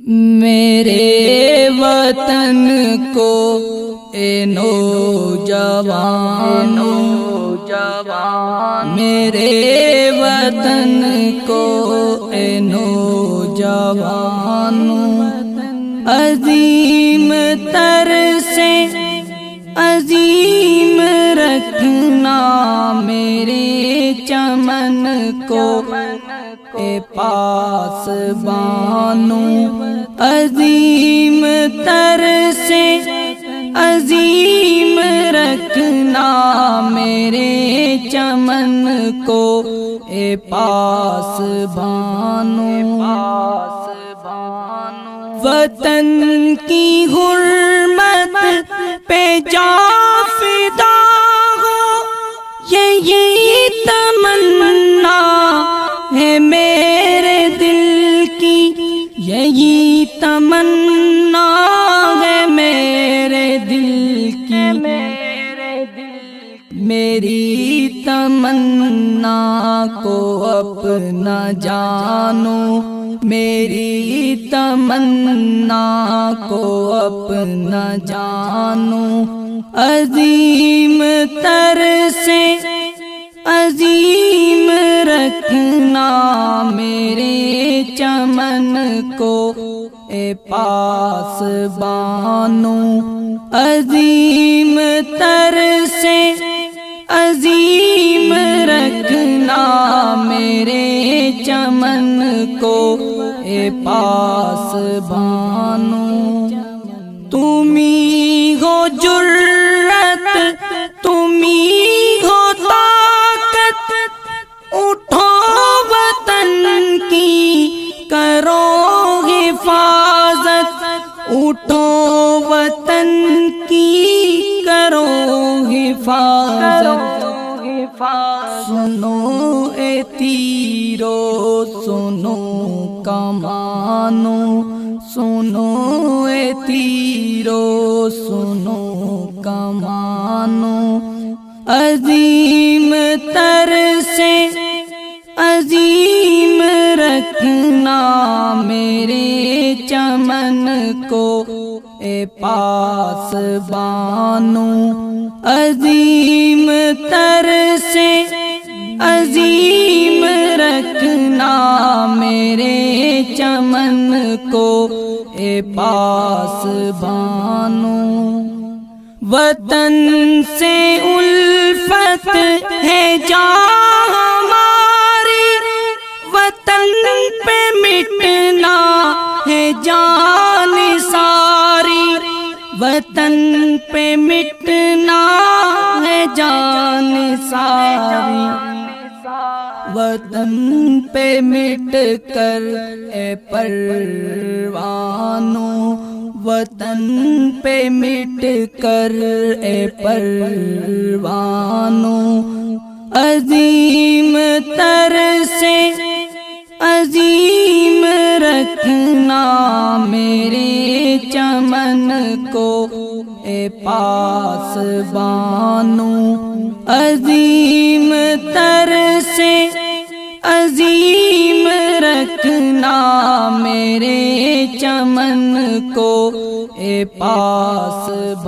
میرے وطن کو اے نوجوانو، میرے وطن کو اے نوجوانو، عظیم تر سے عظیم رکھنا میرے چمن کو اے پاسبانو، عظیم تر سے عظیم رکھنا میرے چمن کو اے پاسبانو، وطن کی حرمت پہ جا فدا ہو، یہی تمنا ہے میرے دل کی، یہی تمنا ہے میرے دل کی، میری تمنا کو اپنا جانو، میری تمنا کو اپنا جانو، عظیم تر سے عظیم رکھنا میرے چمن کو اے پاسبانو، عظیم تر سے عظیم رکھنا میرے چمن کو اے پاسبانو، تمہیں ہو جرأت، تمہیں ہو طاقت، اٹھو وطن کی کرو حفاظت، اٹھو وطن کی کرو حفاظت، سنو اے تیرو سنو کمانو، سنو اے تیرو سنو کمانو، عظیم تر سے عظیم رکھنا میرے چمن کو اے پاسبانو، عظیم تر سے عظیم رکھنا میرے چمن کو اے پاسبانو، وطن سے الفت ہے جہاں ہماری، وطن پہ مٹنا ہے جان ساری، وطن پہ مٹنا ہے جان ساری، وطن پہ مٹ کر اے پروانو، وطن پہ مٹ کر اے پروانو، عظیم تر سے عظیم رکھنا میرے چمن کو اے پاسبانو، عظیم تر سے عظیم رکھنا میرے چمن کو اے پاسبانو۔